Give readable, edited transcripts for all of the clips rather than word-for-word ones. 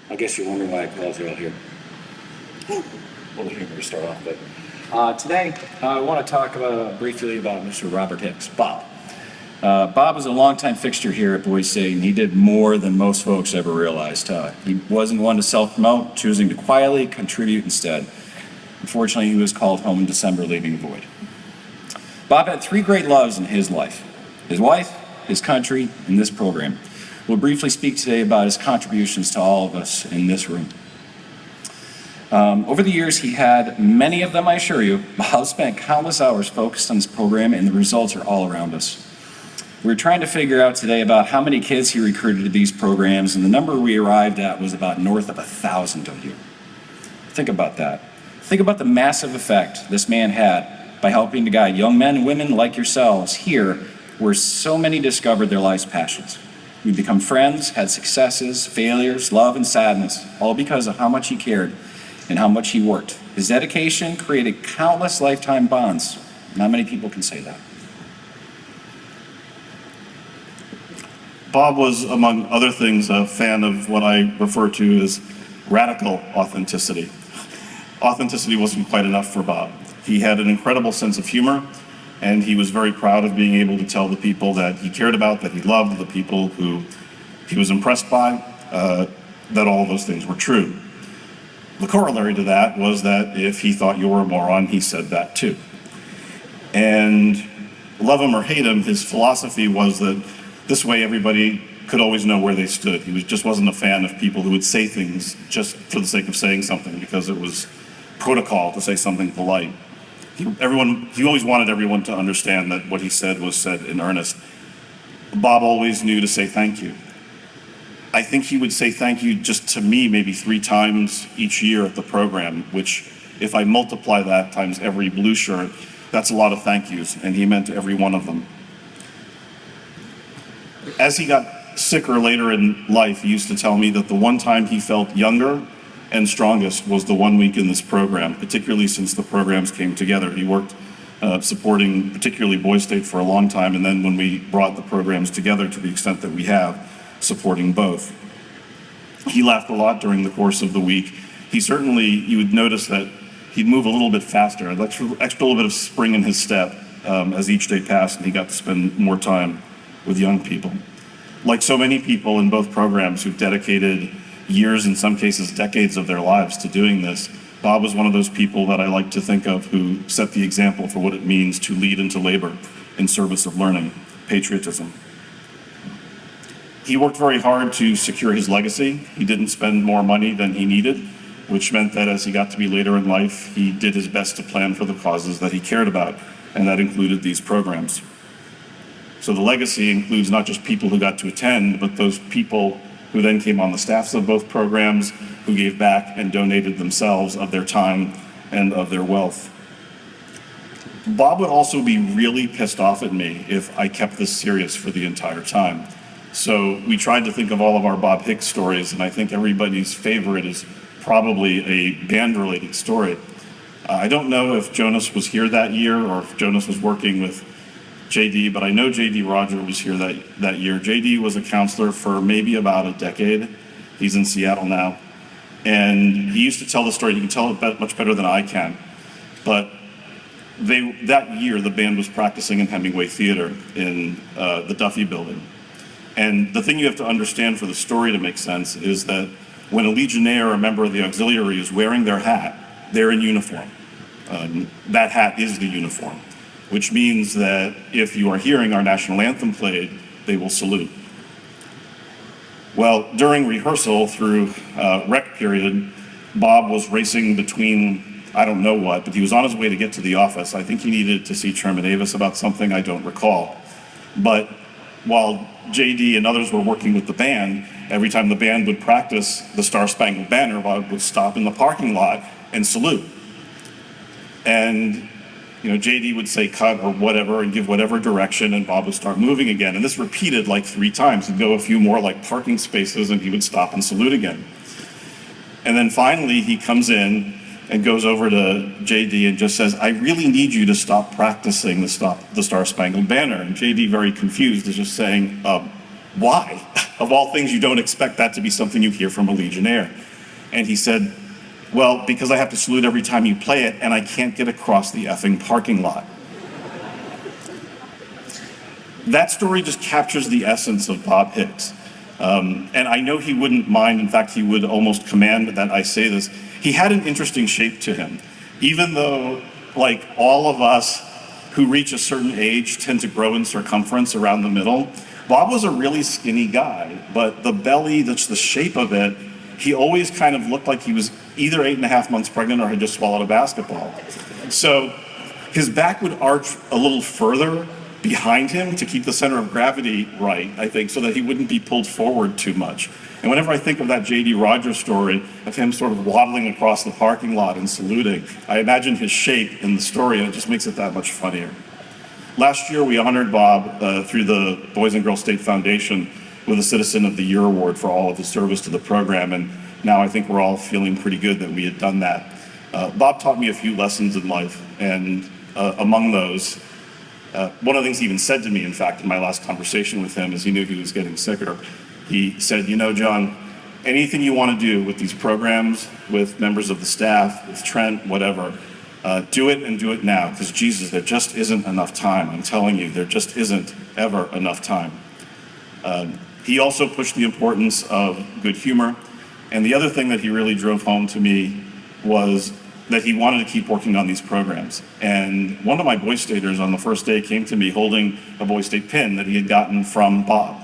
I guess you're wondering why I called you out here. A little humor to start off, but today I want to talk briefly about Mr. Robert Hicks, Bob. Bob was a longtime fixture here at Boise State, and he did more than most folks ever realized. He wasn't one to self-promote, choosing to quietly contribute instead. Unfortunately, he was called home in December, leaving the void. Bob had three great loves in his life: his wife, his country, and this program. We'll briefly speak today about his contributions to all of us in this room. Over the years, he had many of them, I assure you. Bob spent countless hours focused on this program, and the results are all around us. We're trying to figure out today about how many kids he recruited to these programs, and the number we arrived at was about north of 1,000 of you. Think about that. Think about the massive effect this man had by helping to guide young men and women like yourselves here, where so many discovered their life's passions. We become friends, had successes, failures, love, and sadness, all because of how much he cared and how much he worked. His dedication created countless lifetime bonds. Not many people can say that. Bob was, among other things, a fan of what I refer to as radical authenticity. Authenticity wasn't quite enough for Bob. He had an incredible sense of humor, and he was very proud of being able to tell the people that he cared about, that he loved, the people who he was impressed by, that all of those things were true. The corollary to that was that if he thought you were a moron, he said that too. And love him or hate him, his philosophy was that this way everybody could always know where they stood. He just wasn't a fan of people who would say things just for the sake of saying something because it was protocol to say something polite. He always wanted everyone to understand that what he said was said in earnest. Bob always knew to say thank you. I think he would say thank you just to me maybe 3 times each year at the program, which if I multiply that times every Blueshirt, that's a lot of thank yous, and he meant every one of them. As he got sicker later in life, he used to tell me that the one time he felt younger and strongest was the 1 week in this program, particularly since the programs came together. He worked supporting particularly Boise State for a long time, and then when we brought the programs together to the extent that we have, supporting both. He laughed a lot during the course of the week. You would notice that he'd move a little bit faster, an extra little bit of spring in his step as each day passed, and he got to spend more time with young people. Like so many people in both programs who've dedicated years, in some cases decades of their lives to doing this, Bob was one of those people that I like to think of who set the example for what it means to lead into labor in service of learning, patriotism. He worked very hard to secure his legacy. He didn't spend more money than he needed, which meant that as he got to be later in life, he did his best to plan for the causes that he cared about, and that included these programs. So the legacy includes not just people who got to attend, but those people who then came on the staffs of both programs, who gave back and donated themselves of their time and of their wealth. Bob would also be really pissed off at me if I kept this serious for the entire time. So we tried to think of all of our Bob Hicks stories, and I think everybody's favorite is probably a band-related story. I don't know if Jonas was here that year or if Jonas was working with JD, but I know JD Roger was here that year. JD was a counselor for maybe about a decade. He's in Seattle now. And he used to tell the story, he can tell it much better than I can. But that year, the band was practicing in Hemingway Theater in the Duffy Building. And the thing you have to understand for the story to make sense is that when a Legionnaire or a member of the auxiliary is wearing their hat, they're in uniform. That hat is the uniform, which means that if you are hearing our national anthem played, they will salute. Well, during rehearsal through rec period, Bob was racing between, I don't know what, but he was on his way to get to the office. I think he needed to see Chairman Davis about something, I don't recall. But while JD and others were working with the band, every time the band would practice the Star Spangled Banner, Bob would stop in the parking lot and salute. And JD would say cut or whatever and give whatever direction, and Bob would start moving again. And this repeated like 3 times. He'd go a few more like parking spaces and he would stop and salute again. And then finally he comes in and goes over to JD and just says, I really need you to stop practicing the Star Spangled Banner. And JD, very confused, is just saying, why? Of all things, you don't expect that to be something you hear from a Legionnaire. And he said, well, because I have to salute every time you play it, and I can't get across the effing parking lot. That story just captures the essence of Bob Hicks. And I know he wouldn't mind, in fact, he would almost command that I say this. He had an interesting shape to him. Even though, like all of us who reach a certain age tend to grow in circumference around the middle, Bob was a really skinny guy, but the belly, that's the shape of it, he always kind of looked like he was either 8.5 months pregnant or had just swallowed a basketball. So his back would arch a little further behind him to keep the center of gravity right, I think, so that he wouldn't be pulled forward too much. And whenever I think of that J.D. Rogers story of him sort of waddling across the parking lot and saluting, I imagine his shape in the story, and it just makes it that much funnier. Last year, we honored Bob through the Boys and Girls State Foundation with a Citizen of the Year award for all of his service to the program, and now I think we're all feeling pretty good that we had done that. Bob taught me a few lessons in life, and among those, one of the things he even said to me, in fact, in my last conversation with him, as he knew he was getting sicker, he said, you know, John, anything you want to do with these programs, with members of the staff, with Trent, whatever, do it and do it now, because Jesus, there just isn't enough time. I'm telling you, there just isn't ever enough time. He also pushed the importance of good humor, and the other thing that he really drove home to me was that he wanted to keep working on these programs. And one of my Boy Staters on the first day came to me holding a Boy State pin that he had gotten from Bob,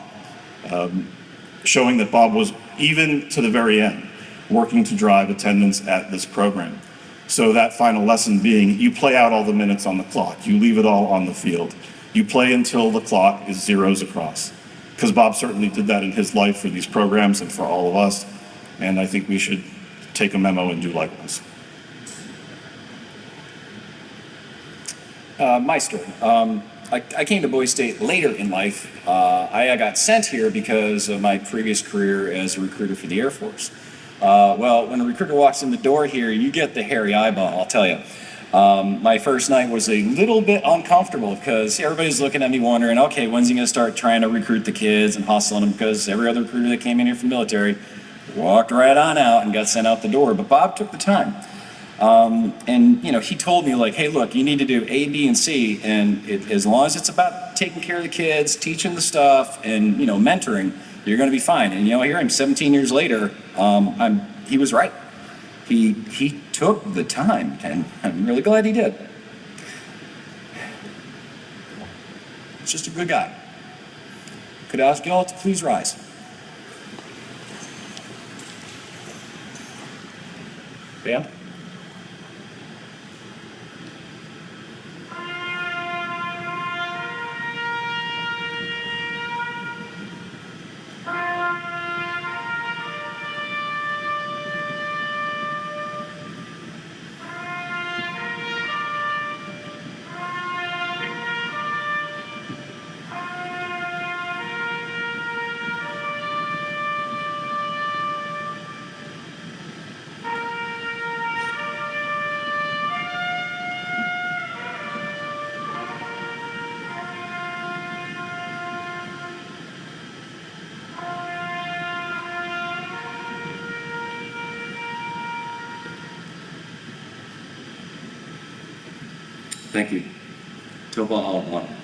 showing that Bob was, even to the very end, working to drive attendance at this program. So that final lesson being, you play out all the minutes on the clock. You leave it all on the field. You play until the clock is zeros across. Because Bob certainly did that in his life for these programs and for all of us. And I think we should take a memo and do likewise. My story. I came to Boise State later in life. I got sent here because of my previous career as a recruiter for the Air Force. Well, when a recruiter walks in the door here, you get the hairy eyeball, I'll tell you. My first night was a little bit uncomfortable because everybody's looking at me wondering, okay, when's he going to start trying to recruit the kids and hustling them? Because every other recruiter that came in here from the military walked right on out and got sent out the door. But Bob took the time. And you know, he told me like, hey, look, you need to do A, B, and C, and as long as it's about taking care of the kids, teaching the stuff, and you know, mentoring, you're going to be fine. And you know, here I'm 17 years later. He was right. He took the time, and I'm really glad he did. He's just a good guy. Could I ask y'all to please rise? Band? Thank you. Toba Alwan.